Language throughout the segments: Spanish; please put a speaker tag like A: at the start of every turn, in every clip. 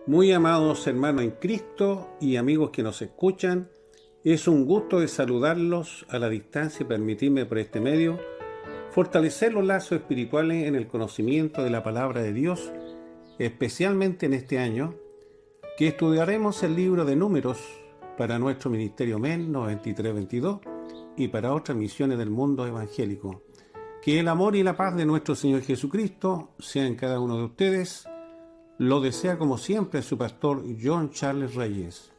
A: Muy amados hermanos en Cristo y amigos que nos escuchan, es un gusto de saludarlos a la distancia y permitirme por este medio fortalecer los lazos espirituales en el conocimiento de la palabra de Dios, especialmente en este año, que estudiaremos el libro de Números para nuestro ministerio MEN 9322 y para otras misiones del mundo evangélico. Que el amor y la paz de nuestro Señor Jesucristo sea en cada uno de ustedes. Lo desea como siempre su pastor John Charles Reyes.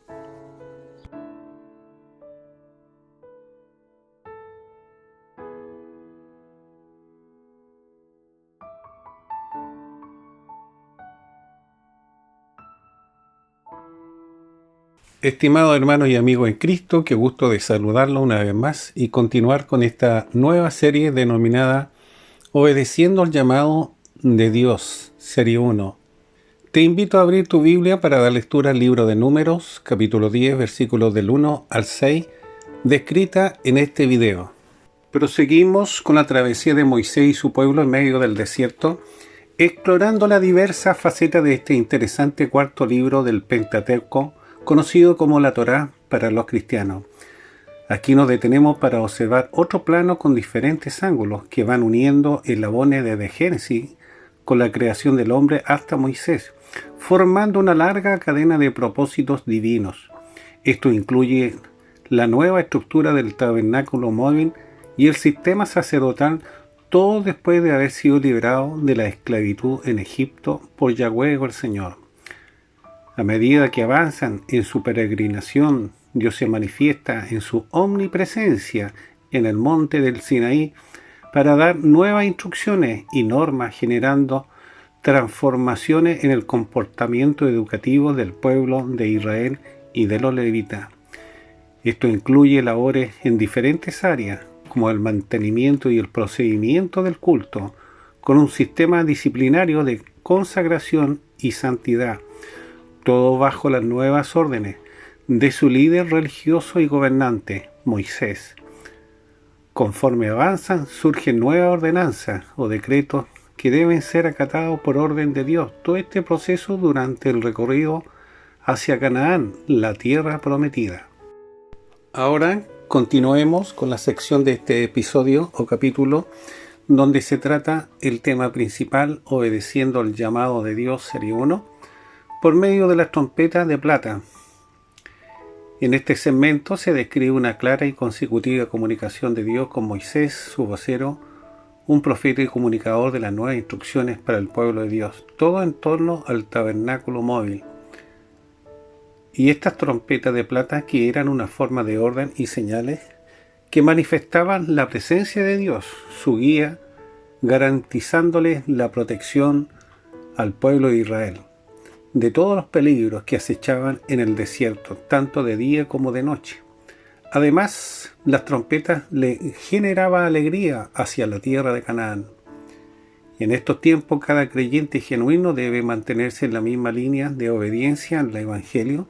A: Estimados hermanos y amigos en Cristo, qué gusto de saludarlos una vez más y continuar con esta nueva serie denominada Obedeciendo al llamado de Dios, serie 1. Te invito a abrir tu Biblia para dar lectura al libro de Números, capítulo 10, versículos del 1 al 6, descrita en este video. Proseguimos con la travesía de Moisés y su pueblo en medio del desierto, explorando las diversas facetas de este interesante cuarto libro del Pentateuco, conocido como la Torá para los cristianos. Aquí nos detenemos para observar otro plano con diferentes ángulos que van uniendo eslabones desde Génesis con la creación del hombre hasta Moisés, formando una larga cadena de propósitos divinos. Esto incluye la nueva estructura del tabernáculo móvil y el sistema sacerdotal, todo después de haber sido liberado de la esclavitud en Egipto por Yahweh o el Señor. A medida que avanzan en su peregrinación, Dios se manifiesta en su omnipresencia en el monte del Sinaí para dar nuevas instrucciones y normas, generando transformaciones en el comportamiento educativo del pueblo de Israel y de los levitas. Esto incluye labores en diferentes áreas, como el mantenimiento y el procedimiento del culto, con un sistema disciplinario de consagración y santidad, todo bajo las nuevas órdenes de su líder religioso y gobernante, Moisés. Conforme avanzan, surgen nuevas ordenanzas o decretos que deben ser acatados por orden de Dios. Todo este proceso durante el recorrido hacia Canaán, la tierra prometida. Ahora continuemos con la sección de este episodio o capítulo donde se trata el tema principal, obedeciendo al llamado de Dios, serie 1, por medio de las trompetas de plata. En este segmento se describe una clara y consecutiva comunicación de Dios con Moisés, su vocero, un profeta y comunicador de las nuevas instrucciones para el pueblo de Dios, todo en torno al tabernáculo móvil. Y estas trompetas de plata que eran una forma de orden y señales que manifestaban la presencia de Dios, su guía, garantizándoles la protección al pueblo de Israel de todos los peligros que acechaban en el desierto, tanto de día como de noche. Además, las trompetas le generaban alegría hacia la tierra de Canaán. Y en estos tiempos, cada creyente genuino debe mantenerse en la misma línea de obediencia al Evangelio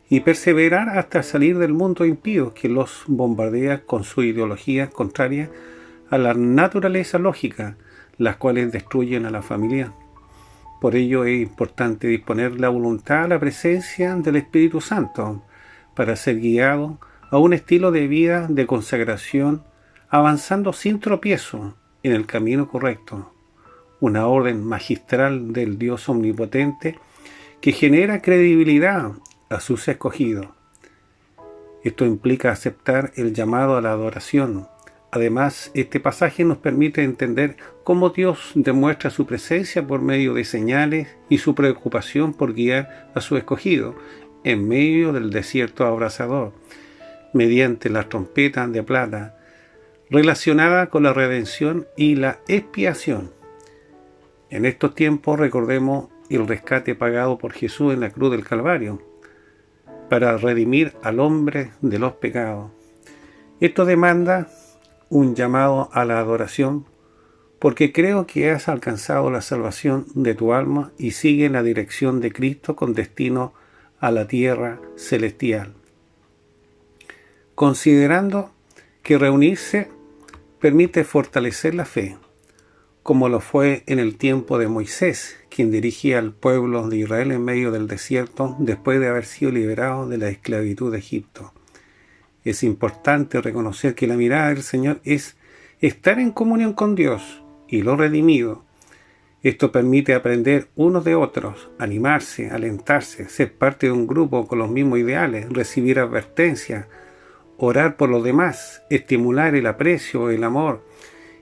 A: y perseverar hasta salir del mundo impío que los bombardea con su ideología contraria a la naturaleza lógica, las cuales destruyen a la familia. Por ello es importante disponer la voluntad a la presencia del Espíritu Santo para ser guiado a un estilo de vida de consagración, avanzando sin tropiezo en el camino correcto. Una orden magistral del Dios omnipotente que genera credibilidad a sus escogidos. Esto implica aceptar el llamado a la adoración. Además, este pasaje nos permite entender cómo Dios demuestra su presencia por medio de señales y su preocupación por guiar a su escogido en medio del desierto abrasador, mediante las trompetas de plata, relacionada con la redención y la expiación. En estos tiempos recordemos el rescate pagado por Jesús en la cruz del Calvario, para redimir al hombre de los pecados. Esto demanda un llamado a la adoración, porque creo que has alcanzado la salvación de tu alma y sigue en la dirección de Cristo con destino a la tierra celestial. Considerando que reunirse permite fortalecer la fe, como lo fue en el tiempo de Moisés, quien dirigía al pueblo de Israel en medio del desierto después de haber sido liberado de la esclavitud de Egipto. Es importante reconocer que la mirada del Señor es estar en comunión con Dios y lo redimido. Esto permite aprender unos de otros, animarse, alentarse, ser parte de un grupo con los mismos ideales, recibir advertencias, orar por los demás, estimular el aprecio, el amor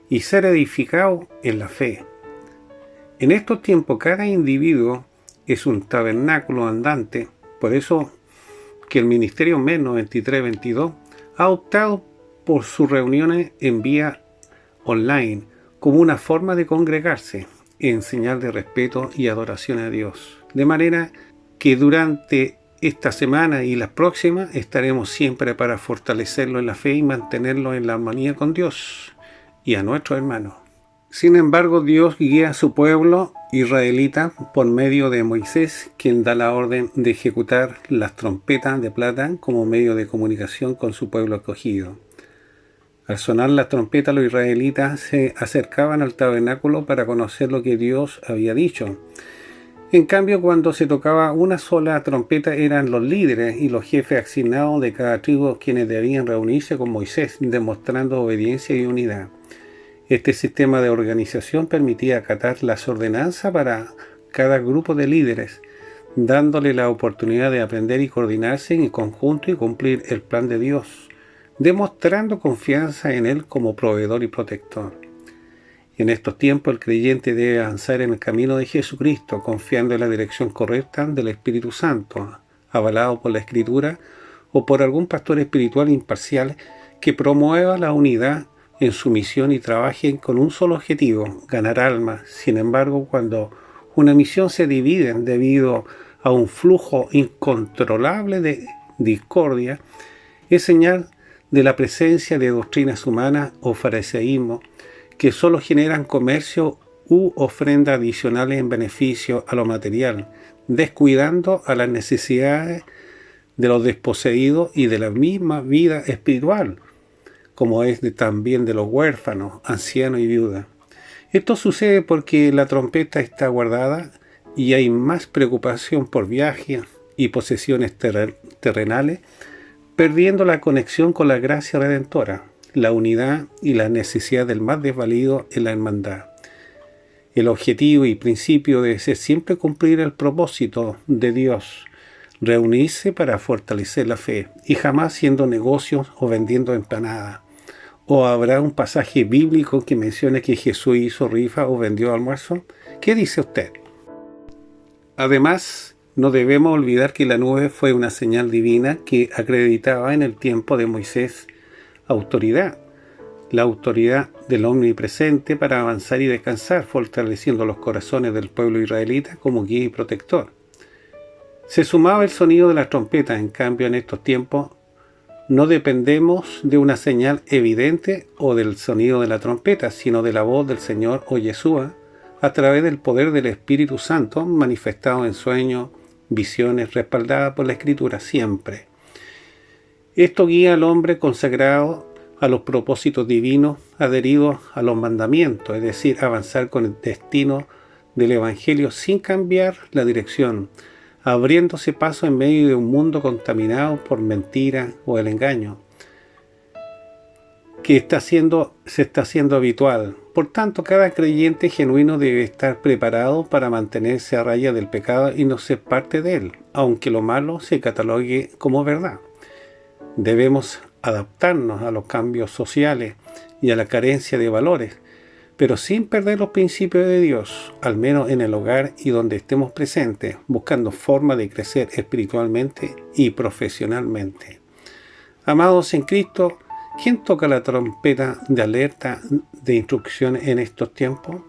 A: y ser edificado en la fe. En estos tiempos cada individuo es un tabernáculo andante, por eso que el Ministerio MES 9322 ha optado por sus reuniones en vía online como una forma de congregarse en señal de respeto y adoración a Dios. De manera que durante esta semana y las próximas estaremos siempre para fortalecerlo en la fe y mantenerlo en la armonía con Dios y a nuestros hermanos. Sin embargo, Dios guía a su pueblo israelita por medio de Moisés, quien da la orden de ejecutar las trompetas de plata como medio de comunicación con su pueblo escogido. Al sonar las trompetas, los israelitas se acercaban al tabernáculo para conocer lo que Dios había dicho. En cambio, cuando se tocaba una sola trompeta, eran los líderes y los jefes asignados de cada tribu quienes debían reunirse con Moisés, demostrando obediencia y unidad. Este sistema de organización permitía acatar las ordenanzas para cada grupo de líderes, dándole la oportunidad de aprender y coordinarse en conjunto y cumplir el plan de Dios, demostrando confianza en Él como proveedor y protector. En estos tiempos el creyente debe avanzar en el camino de Jesucristo, confiando en la dirección correcta del Espíritu Santo, avalado por la Escritura o por algún pastor espiritual imparcial que promueva la unidad en su misión y trabajen con un solo objetivo, ganar almas. Sin embargo, cuando una misión se divide debido a un flujo incontrolable de discordia, es señal de la presencia de doctrinas humanas o fariseísmo que solo generan comercio u ofrendas adicionales en beneficio a lo material, descuidando a las necesidades de los desposeídos y de la misma vida espiritual, como es también de los huérfanos, ancianos y viudas. Esto sucede porque la trompeta está guardada y hay más preocupación por viajes y posesiones terrenales, perdiendo la conexión con la gracia redentora, la unidad y la necesidad del más desvalido en la hermandad. El objetivo y principio debe ser siempre cumplir el propósito de Dios, reunirse para fortalecer la fe, y jamás siendo negocios o vendiendo empanadas. ¿O habrá un pasaje bíblico que mencione que Jesús hizo rifa o vendió almuerzo? ¿Qué dice usted? Además, no debemos olvidar que la nube fue una señal divina que acreditaba en el tiempo de Moisés la autoridad del omnipresente para avanzar y descansar, fortaleciendo los corazones del pueblo israelita como guía y protector. Se sumaba el sonido de las trompetas. En cambio, en estos tiempos no dependemos de una señal evidente o del sonido de la trompeta, sino de la voz del Señor o Yeshua a través del poder del Espíritu Santo manifestado en sueños, visiones, respaldadas por la Escritura siempre. Esto guía al hombre consagrado a los propósitos divinos adheridos a los mandamientos, es decir, avanzar con el destino del Evangelio sin cambiar la dirección, abriéndose paso en medio de un mundo contaminado por mentira o el engaño, que se está haciendo habitual. Por tanto, cada creyente genuino debe estar preparado para mantenerse a raya del pecado y no ser parte de él, aunque lo malo se catalogue como verdad. Debemos adaptarnos a los cambios sociales y a la carencia de valores, pero sin perder los principios de Dios, al menos en el hogar y donde estemos presentes, buscando formas de crecer espiritualmente y profesionalmente. Amados en Cristo, ¿quién toca la trompeta de alerta de instrucción en estos tiempos?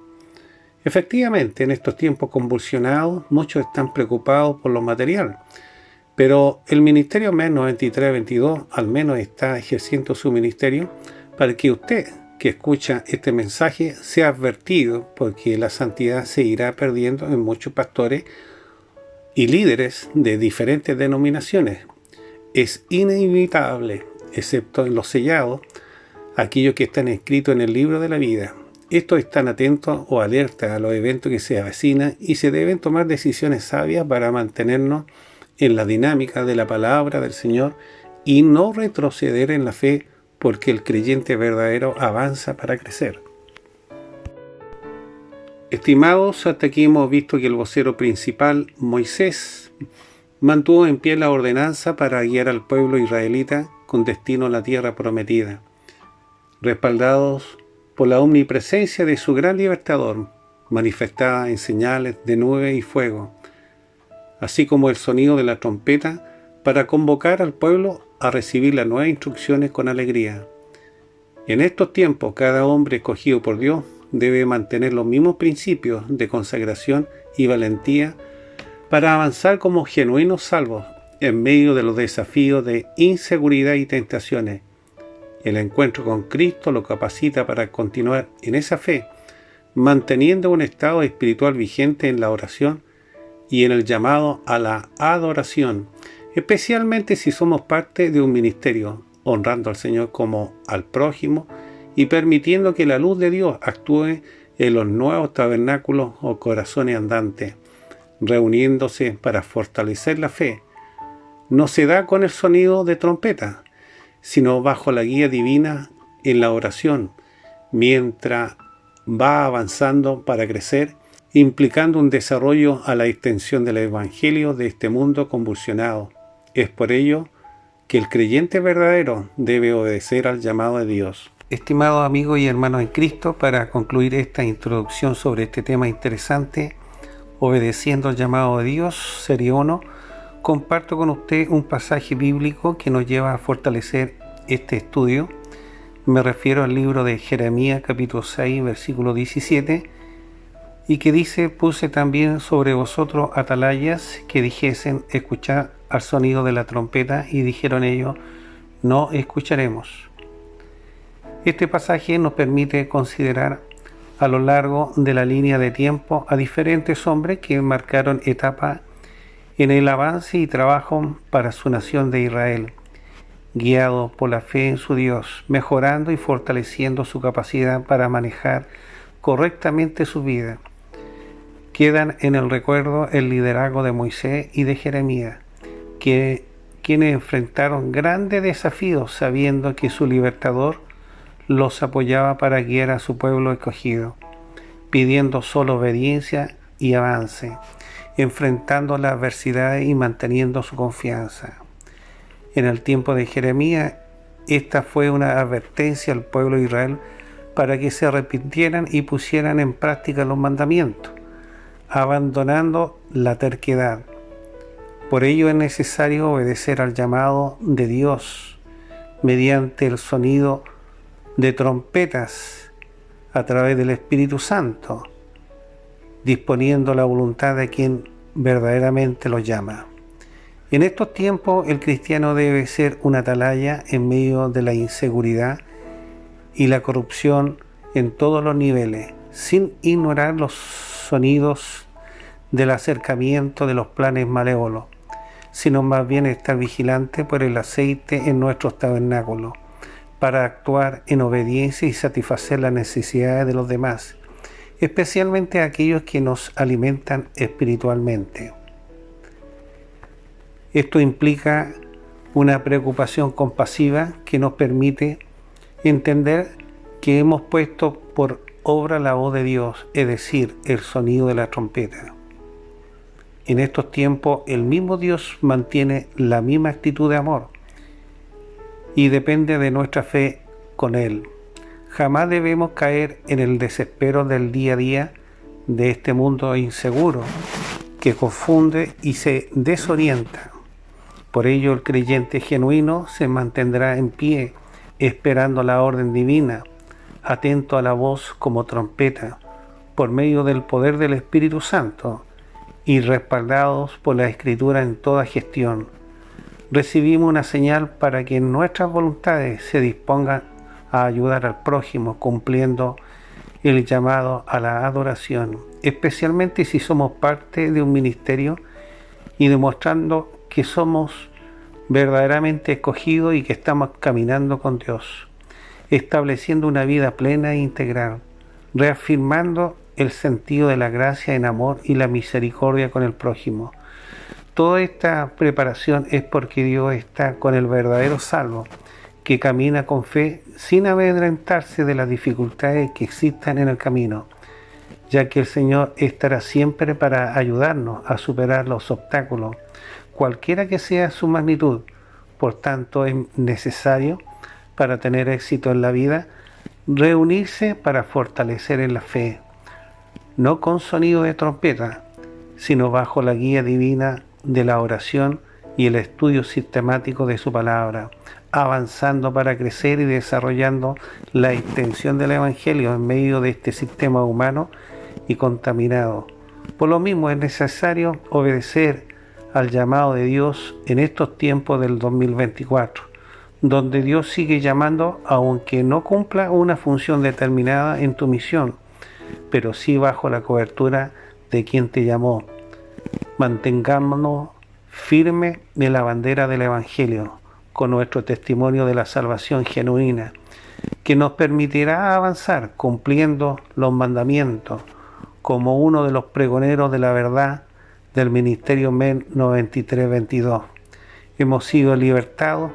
A: Efectivamente, en estos tiempos convulsionados, muchos están preocupados por lo material, pero el Ministerio MES 9322 al menos está ejerciendo su ministerio para que usted, que escucha este mensaje, sea advertido, porque la santidad se irá perdiendo en muchos pastores y líderes de diferentes denominaciones. Es inevitable, excepto en los sellados, aquellos que están escritos en el libro de la vida. Estos están atentos o alertas a los eventos que se avecinan y se deben tomar decisiones sabias para mantenernos en la dinámica de la palabra del Señor y no retroceder en la fe, porque el creyente verdadero avanza para crecer. Estimados, hasta aquí hemos visto que el vocero principal, Moisés, mantuvo en pie la ordenanza para guiar al pueblo israelita con destino a la tierra prometida, respaldados por la omnipresencia de su gran libertador, manifestada en señales de nube y fuego, así como el sonido de la trompeta para convocar al pueblo a recibir las nuevas instrucciones con alegría. En estos tiempos, cada hombre escogido por Dios debe mantener los mismos principios de consagración y valentía para avanzar como genuinos salvos en medio de los desafíos de inseguridad y tentaciones. El encuentro con Cristo lo capacita para continuar en esa fe, manteniendo un estado espiritual vigente en la oración y en el llamado a la adoración, especialmente si somos parte de un ministerio, honrando al Señor como al prójimo y permitiendo que la luz de Dios actúe en los nuevos tabernáculos o corazones andantes, reuniéndose para fortalecer la fe. No se da con el sonido de trompeta, sino bajo la guía divina en la oración, mientras va avanzando para crecer, implicando un desarrollo a la extensión del Evangelio de este mundo convulsionado. Es por ello que el creyente verdadero debe obedecer al llamado de Dios. Estimados amigos y hermanos en Cristo, para concluir esta introducción sobre este tema interesante, obedeciendo al llamado de Dios, serie 1, comparto con usted un pasaje bíblico que nos lleva a fortalecer este estudio. Me refiero al libro de Jeremías capítulo 6, versículo 17, y que dice: puse también sobre vosotros atalayas que dijesen, escuchad al sonido de la trompeta, y dijeron ellos, no escucharemos. Este pasaje nos permite considerar a lo largo de la línea de tiempo a diferentes hombres que marcaron etapas en el avance y trabajo para su nación de Israel, guiados por la fe en su Dios, mejorando y fortaleciendo su capacidad para manejar correctamente su vida. Quedan en el recuerdo el liderazgo de Moisés y de Jeremías, quienes enfrentaron grandes desafíos sabiendo que su libertador los apoyaba para guiar a su pueblo escogido, pidiendo solo obediencia y avance, enfrentando las adversidades y manteniendo su confianza. En el tiempo de Jeremías, esta fue una advertencia al pueblo de Israel para que se arrepintieran y pusieran en práctica los mandamientos, abandonando la terquedad. Por ello es necesario obedecer al llamado de Dios mediante el sonido de trompetas a través del Espíritu Santo, disponiendo la voluntad de quien verdaderamente lo llama. En estos tiempos el cristiano debe ser una atalaya en medio de la inseguridad y la corrupción en todos los niveles, sin ignorar los sonidos del acercamiento de los planes malévolos, sino más bien estar vigilante por el aceite en nuestros tabernáculos, para actuar en obediencia y satisfacer las necesidades de los demás, especialmente aquellos que nos alimentan espiritualmente. Esto implica una preocupación compasiva que nos permite entender que hemos puesto por obra la voz de Dios, es decir, el sonido de la trompeta. En estos tiempos el mismo Dios mantiene la misma actitud de amor y depende de nuestra fe con Él. Jamás debemos caer en el desespero del día a día de este mundo inseguro que confunde y se desorienta. Por ello el creyente genuino se mantendrá en pie, esperando la orden divina, atento a la voz como trompeta, por medio del poder del Espíritu Santo y respaldados por la Escritura en toda gestión. Recibimos una señal para que nuestras voluntades se dispongan a ayudar al prójimo, cumpliendo el llamado a la adoración, especialmente si somos parte de un ministerio y demostrando que somos verdaderamente escogidos y que estamos caminando con Dios, estableciendo una vida plena e integral. reafirmando el sentido de la gracia en amor y la misericordia con el prójimo. Toda esta preparación es porque Dios está con el verdadero salvo, que camina con fe sin amedrentarse de las dificultades que existan en el camino, ya que el Señor estará siempre para ayudarnos a superar los obstáculos, cualquiera que sea su magnitud. Por tanto, es necesario, para tener éxito en la vida, reunirse para fortalecer en la fe, no con sonido de trompeta, sino bajo la guía divina de la oración y el estudio sistemático de su palabra, avanzando para crecer y desarrollando la extensión del Evangelio en medio de este sistema humano y contaminado. Por lo mismo es necesario obedecer al llamado de Dios en estos tiempos del 2024, donde Dios sigue llamando aunque no cumpla una función determinada en tu misión, pero sí bajo la cobertura de quien te llamó. Mantengámonos firmes en la bandera del Evangelio, con nuestro testimonio de la salvación genuina, que nos permitirá avanzar cumpliendo los mandamientos, como uno de los pregoneros de la verdad del Ministerio MEN 9322. Hemos sido libertados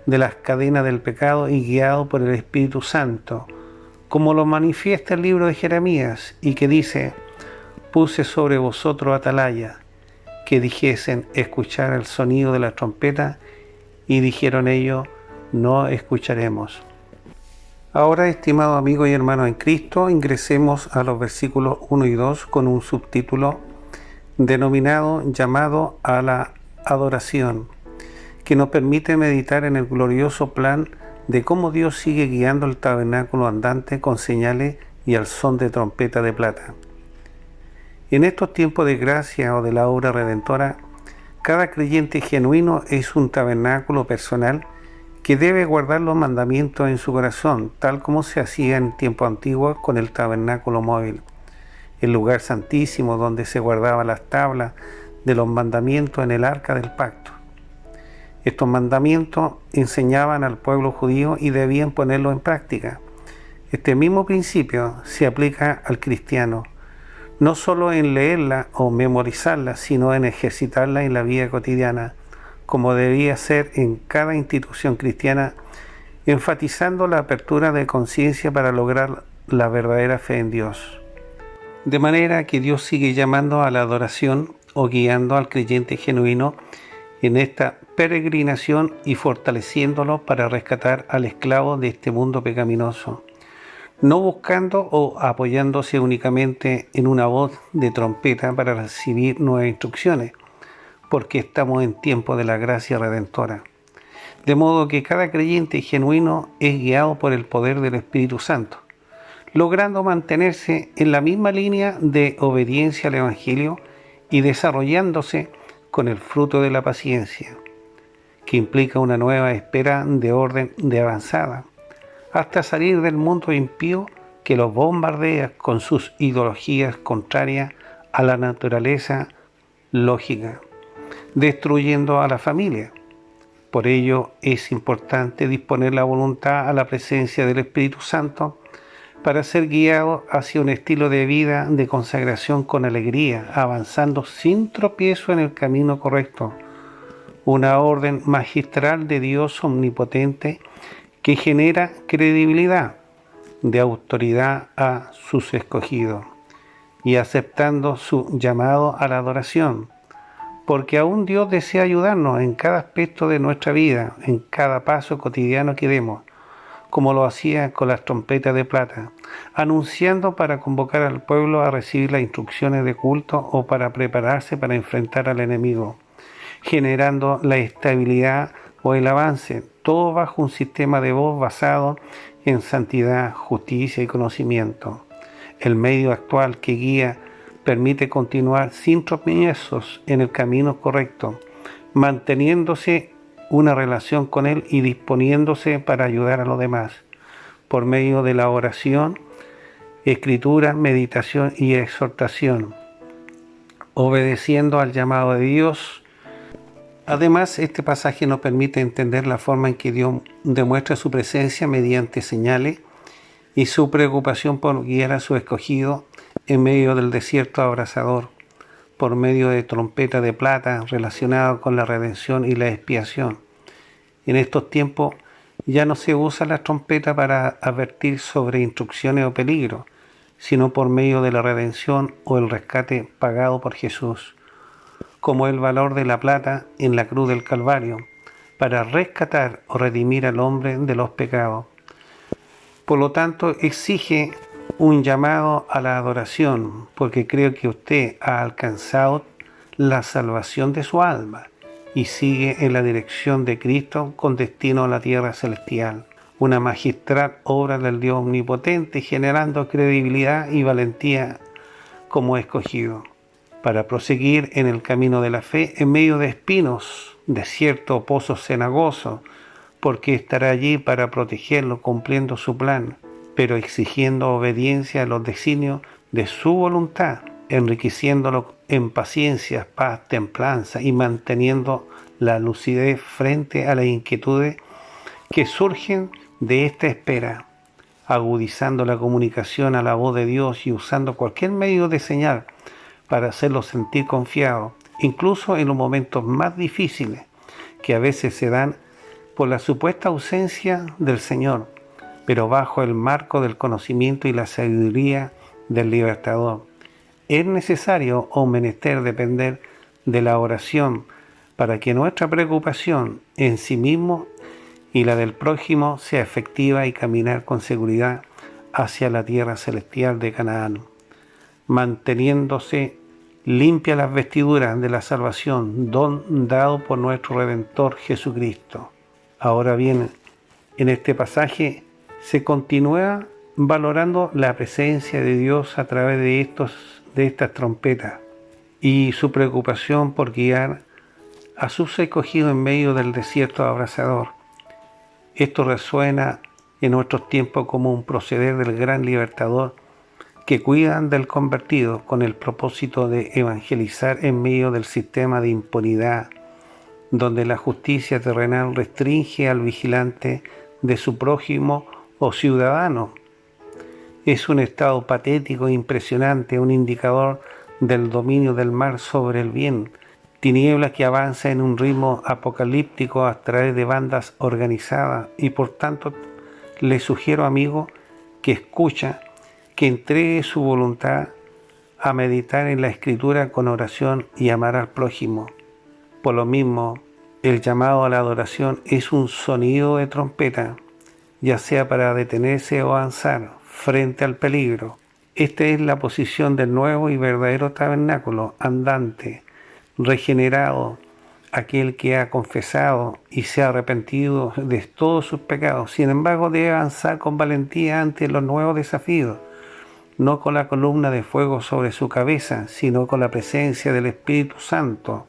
A: de las cadenas del pecado y guiados por el Espíritu Santo, como lo manifiesta el libro de Jeremías, y que dice: puse sobre vosotros atalaya, que dijesen escuchar el sonido de la trompeta, y dijeron ellos, no escucharemos. Ahora, estimados amigos y hermanos en Cristo, ingresemos a los versículos 1 y 2 con un subtítulo denominado Llamado a la Adoración, que nos permite meditar en el glorioso plan de cómo Dios sigue guiando el tabernáculo andante con señales y al son de trompeta de plata. En estos tiempos de gracia o de la obra redentora, cada creyente genuino es un tabernáculo personal que debe guardar los mandamientos en su corazón, tal como se hacía en tiempo antiguo con el tabernáculo móvil, el lugar santísimo donde se guardaban las tablas de los mandamientos en el arca del pacto. Estos mandamientos enseñaban al pueblo judío y debían ponerlos en práctica. Este mismo principio se aplica al cristiano, no solo en leerla o memorizarla, sino en ejercitarla en la vida cotidiana, como debía ser en cada institución cristiana, enfatizando la apertura de conciencia para lograr la verdadera fe en Dios. De manera que Dios sigue llamando a la adoración o guiando al creyente genuino en esta peregrinación y fortaleciéndolo para rescatar al esclavo de este mundo pecaminoso, no buscando o apoyándose únicamente en una voz de trompeta para recibir nuevas instrucciones, porque estamos en tiempo de la gracia redentora. De modo que cada creyente genuino es guiado por el poder del Espíritu Santo, logrando mantenerse en la misma línea de obediencia al Evangelio y desarrollándose con el fruto de la paciencia, que implica una nueva espera de orden de avanzada, hasta salir del mundo impío que los bombardea con sus ideologías contrarias a la naturaleza lógica, destruyendo a la familia. Por ello es importante disponer la voluntad a la presencia del Espíritu Santo para ser guiado hacia un estilo de vida de consagración con alegría, avanzando sin tropiezo en el camino correcto. Una orden magistral de Dios omnipotente que genera credibilidad de autoridad a sus escogidos y aceptando su llamado a la adoración, porque aún Dios desea ayudarnos en cada aspecto de nuestra vida, en cada paso cotidiano que demos, como lo hacía con las trompetas de plata, anunciando para convocar al pueblo a recibir las instrucciones de culto o para prepararse para enfrentar al enemigo, generando la estabilidad o el avance, todo bajo un sistema de voz basado en santidad, justicia y conocimiento. El medio actual que guía permite continuar sin tropiezos en el camino correcto, manteniéndose una relación con Él y disponiéndose para ayudar a los demás, por medio de la oración, escritura, meditación y exhortación, obedeciendo al llamado de Dios. Además, este pasaje nos permite entender la forma en que Dios demuestra su presencia mediante señales y su preocupación por guiar a su escogido en medio del desierto abrasador, por medio de trompeta de plata relacionado con la redención y la expiación. En estos tiempos ya no se usa la trompeta para advertir sobre instrucciones o peligros, sino por medio de la redención o el rescate pagado por Jesús, como el valor de la plata en la cruz del Calvario, para rescatar o redimir al hombre de los pecados. Por lo tanto, exige un llamado a la adoración, porque creo que usted ha alcanzado la salvación de su alma y sigue en la dirección de Cristo con destino a la tierra celestial. Una magistral obra del Dios omnipotente, generando credibilidad y valentía como escogido, para proseguir en el camino de la fe en medio de espinos, desierto o pozos cenagosos, porque estará allí para protegerlo cumpliendo su plan, pero exigiendo obediencia a los designios de su voluntad, enriqueciéndolo en paciencia, paz, templanza y manteniendo la lucidez frente a las inquietudes que surgen de esta espera, agudizando la comunicación a la voz de Dios y usando cualquier medio de señal para hacerlo sentir confiado, incluso en los momentos más difíciles que a veces se dan por la supuesta ausencia del Señor, pero bajo el marco del conocimiento y la sabiduría del libertador. Es necesario o menester depender de la oración para que nuestra preocupación en sí mismo y la del prójimo sea efectiva y caminar con seguridad hacia la tierra celestial de Canaán, manteniéndose limpias las vestiduras de la salvación, don dado por nuestro Redentor Jesucristo. Ahora bien, en este pasaje se continúa valorando la presencia de Dios a través de estas trompetas y su preocupación por guiar a sus escogidos en medio del desierto abrasador. Esto resuena en nuestros tiempos como un proceder del gran libertador que cuidan del convertido con el propósito de evangelizar en medio del sistema de impunidad, donde la justicia terrenal restringe al vigilante de su prójimo o ciudadano. Es un estado patético e impresionante, un indicador del dominio del mal sobre el bien, tiniebla que avanza en un ritmo apocalíptico a través de bandas organizadas, y por tanto le sugiero, amigo, que escucha, que entregue su voluntad a meditar en la Escritura con oración y amar al prójimo. Por lo mismo, el llamado a la adoración es un sonido de trompeta, ya sea para detenerse o avanzar frente al peligro. Esta es la posición del nuevo y verdadero tabernáculo andante, regenerado, aquel que ha confesado y se ha arrepentido de todos sus pecados. Sin embargo, debe avanzar con valentía ante los nuevos desafíos, no con la columna de fuego sobre su cabeza, sino con la presencia del Espíritu Santo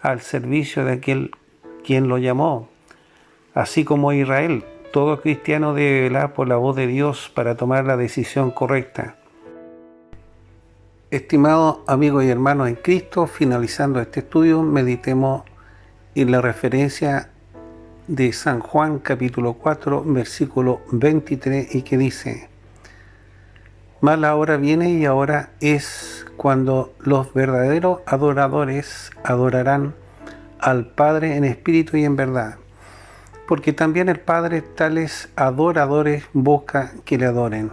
A: al servicio de aquel quien lo llamó. Así como Israel, todo cristiano debe velar por la voz de Dios para tomar la decisión correcta. Estimados amigos y hermanos en Cristo, finalizando este estudio, meditemos en la referencia de San Juan capítulo 4, versículo 23, y que dice: Mas la hora viene y ahora es cuando los verdaderos adoradores adorarán al Padre en espíritu y en verdad, porque también el Padre tales adoradores busca que le adoren.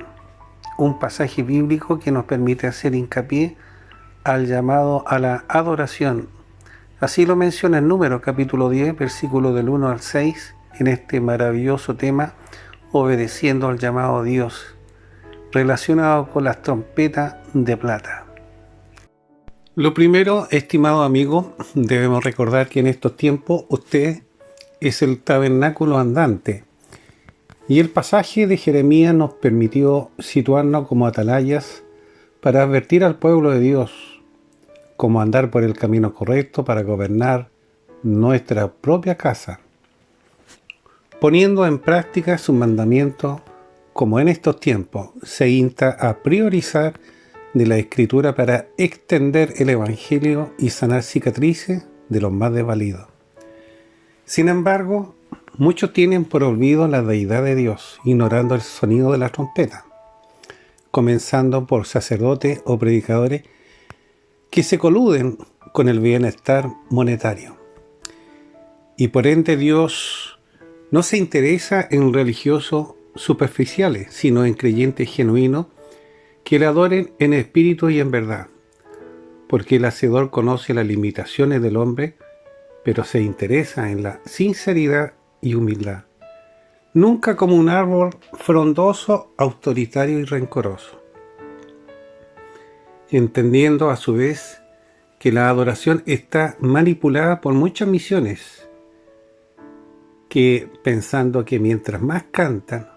A: Un pasaje bíblico que nos permite hacer hincapié al llamado a la adoración. Así lo menciona en Números capítulo 10, versículo del 1 al 6, en este maravilloso tema, obedeciendo al llamado a Dios, relacionado con las trompetas de plata. Lo primero, estimado amigo, debemos recordar que en estos tiempos usted es el tabernáculo andante. Y el pasaje de Jeremías nos permitió situarnos como atalayas para advertir al pueblo de Dios cómo andar por el camino correcto para gobernar nuestra propia casa, poniendo en práctica sus mandamientos, como en estos tiempos se insta a priorizar de la Escritura para extender el Evangelio y sanar cicatrices de los más desvalidos. Sin embargo, muchos tienen por olvido la deidad de Dios, ignorando el sonido de la trompeta. comenzando por sacerdotes o predicadores que se coluden con el bienestar monetario. Y por ende Dios no se interesa en religiosos superficiales, sino en creyentes genuinos que le adoren en espíritu y en verdad, porque el Hacedor conoce las limitaciones del hombre, pero se interesa en la sinceridad y humildad, nunca como un árbol frondoso, autoritario y rencoroso, entendiendo a su vez que la adoración está manipulada por muchas misiones, que pensando que mientras más cantan,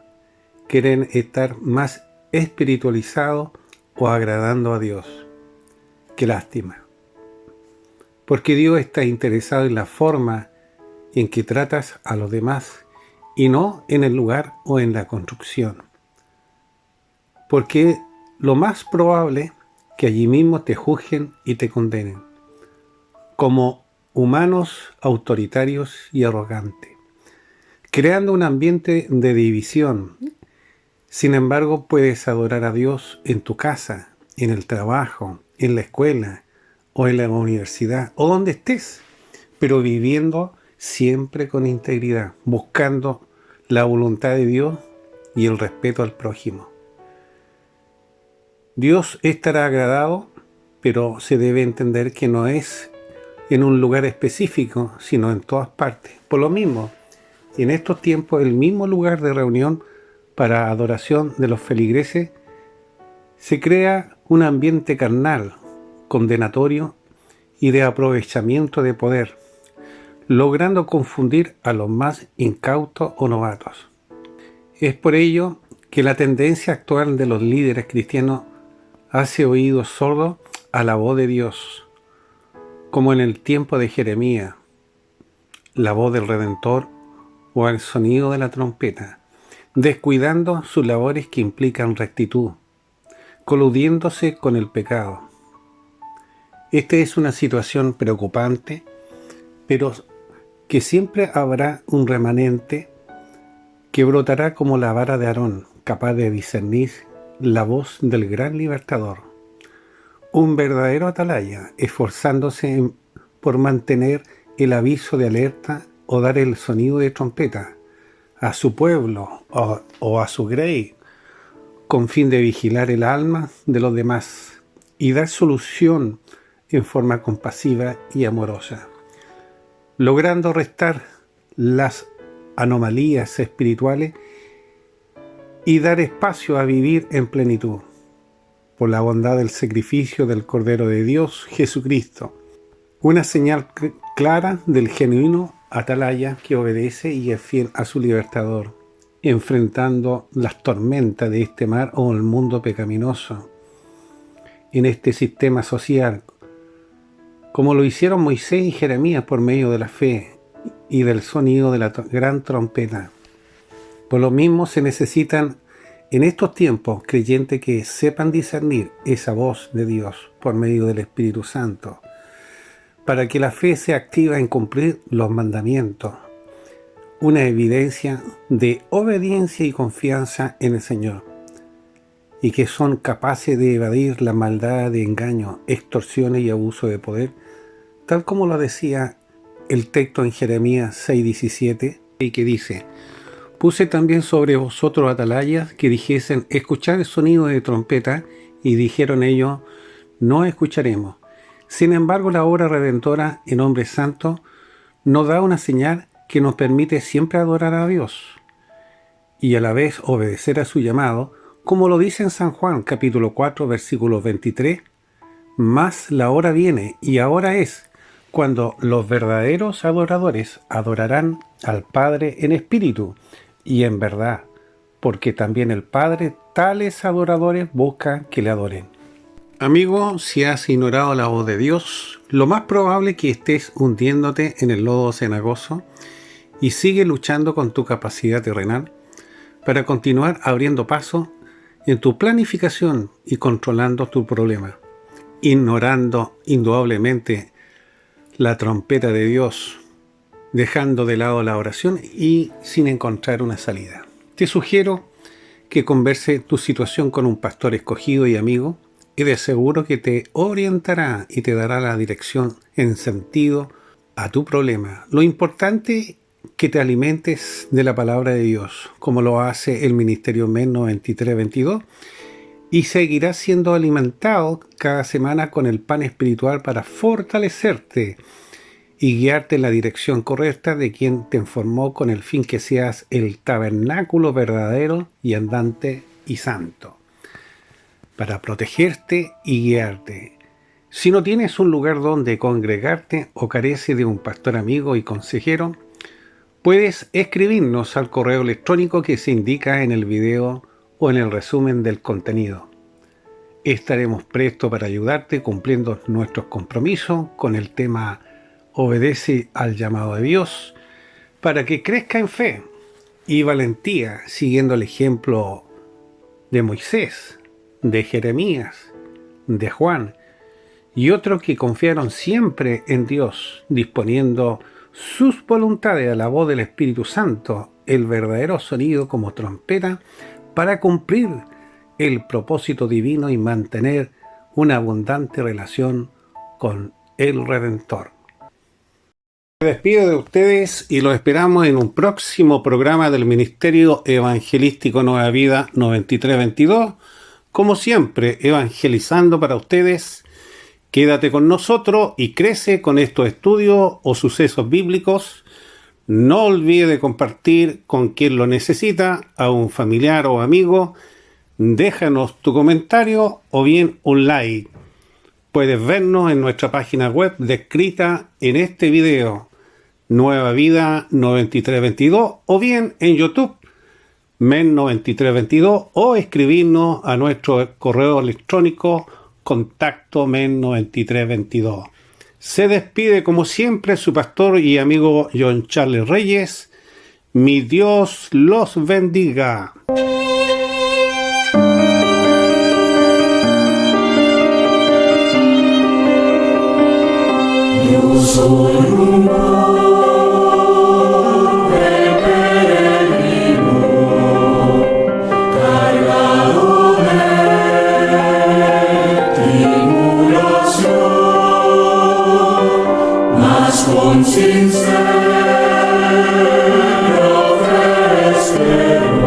A: quieren estar más espiritualizados o agradando a Dios. Qué lástima. Porque Dios está interesado en la forma en que tratas a los demás y no en el lugar o en la construcción. Porque lo más probable que allí mismo te juzguen y te condenen, como humanos autoritarios y arrogantes, creando un ambiente de división. Sin embargo, puedes adorar a Dios en tu casa, en el trabajo, en la escuela o en la universidad o donde estés, pero viviendo siempre con integridad, buscando la voluntad de Dios y el respeto al prójimo. Dios estará agradado, pero se debe entender que no es en un lugar específico, sino en todas partes. Por lo mismo, en estos tiempos el mismo lugar de reunión para adoración de los feligreses se crea un ambiente carnal, condenatorio y de aprovechamiento de poder, logrando confundir a los más incautos o novatos. Es por ello que la tendencia actual de los líderes cristianos hace oídos sordos a la voz de Dios, como en el tiempo de Jeremías, la voz del Redentor o al sonido de la trompeta, descuidando sus labores que implican rectitud, coludiéndose con el pecado. Esta es una situación preocupante, pero que siempre habrá un remanente que brotará como la vara de Aarón, capaz de discernir la voz del gran libertador. Un verdadero atalaya, esforzándose por mantener el aviso de alerta o dar el sonido de trompeta a su pueblo o a su grey, con fin de vigilar el alma de los demás y dar solución en forma compasiva y amorosa, logrando restar las anomalías espirituales y dar espacio a vivir en plenitud, por la bondad del sacrificio del Cordero de Dios, Jesucristo, una señal clara del genuino atalaya que obedece y es fiel a su libertador, enfrentando las tormentas de este mar o el mundo pecaminoso, en este sistema social, como lo hicieron Moisés y Jeremías por medio de la fe y del sonido de la gran trompeta. Por lo mismo se necesitan en estos tiempos creyentes que sepan discernir esa voz de Dios por medio del Espíritu Santo, para que la fe sea activa en cumplir los mandamientos, una evidencia de obediencia y confianza en el Señor, y que son capaces de evadir la maldad de engaño, extorsiones y abuso de poder, tal como lo decía el texto en Jeremías 6:17, y que dice: puse también sobre vosotros atalayas que dijesen, escuchad el sonido de trompeta, y dijeron ellos, no escucharemos. Sin embargo, la obra redentora en hombre santo nos da una señal que nos permite siempre adorar a Dios y a la vez obedecer a su llamado, como lo dice en San Juan capítulo 4 versículo 23, mas la hora viene y ahora es cuando los verdaderos adoradores adorarán al Padre en espíritu y en verdad, porque también el Padre tales adoradores busca que le adoren. Amigo, si has ignorado la voz de Dios, lo más probable es que estés hundiéndote en el lodo cenagoso y sigue luchando con tu capacidad terrenal para continuar abriendo paso en tu planificación y controlando tu problema, ignorando indudablemente la trompeta de Dios, dejando de lado la oración y sin encontrar una salida. Te sugiero que converse tu situación con un pastor escogido y amigo, y de seguro que te orientará y te dará la dirección en sentido a tu problema. Lo importante es que te alimentes de la palabra de Dios, como lo hace el Ministerio MEN 9322, y seguirás siendo alimentado cada semana con el pan espiritual para fortalecerte y guiarte en la dirección correcta de quien te formó con el fin que seas el tabernáculo verdadero y andante y santo, para protegerte y guiarte. Si no tienes un lugar donde congregarte o careces de un pastor amigo y consejero, puedes escribirnos al correo electrónico que se indica en el video o en el resumen del contenido. Estaremos prestos para ayudarte cumpliendo nuestros compromisos con el tema Obedece al llamado de Dios, para que crezca en fe y valentía, siguiendo el ejemplo de Moisés, de Jeremías, de Juan y otros que confiaron siempre en Dios, disponiendo sus voluntades a la voz del Espíritu Santo, el verdadero sonido como trompeta, para cumplir el propósito divino y mantener una abundante relación con el Redentor. Me despido de ustedes y los esperamos en un próximo programa del Ministerio Evangelístico Nueva Vida 9322. Como siempre, evangelizando para ustedes. Quédate con nosotros y crece con estos estudios o sucesos bíblicos. No olvide de compartir con quien lo necesita, a un familiar o amigo. Déjanos tu comentario o bien un like. Puedes vernos en nuestra página web descrita en este video, Nueva Vida 9322, o bien en YouTube, MEN 9322, o escribirnos a nuestro correo electrónico contacto MEN 9322. Se despide como siempre su pastor y amigo John Charles Reyes. Mi Dios los bendiga.
B: Yo soy un pobre peregrino, cargado de tribulación, mas con sincera fe espero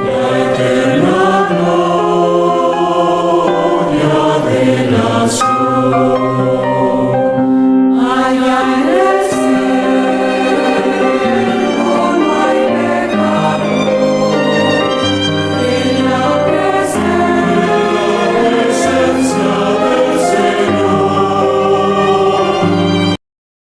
B: la eterna gloria de la salud.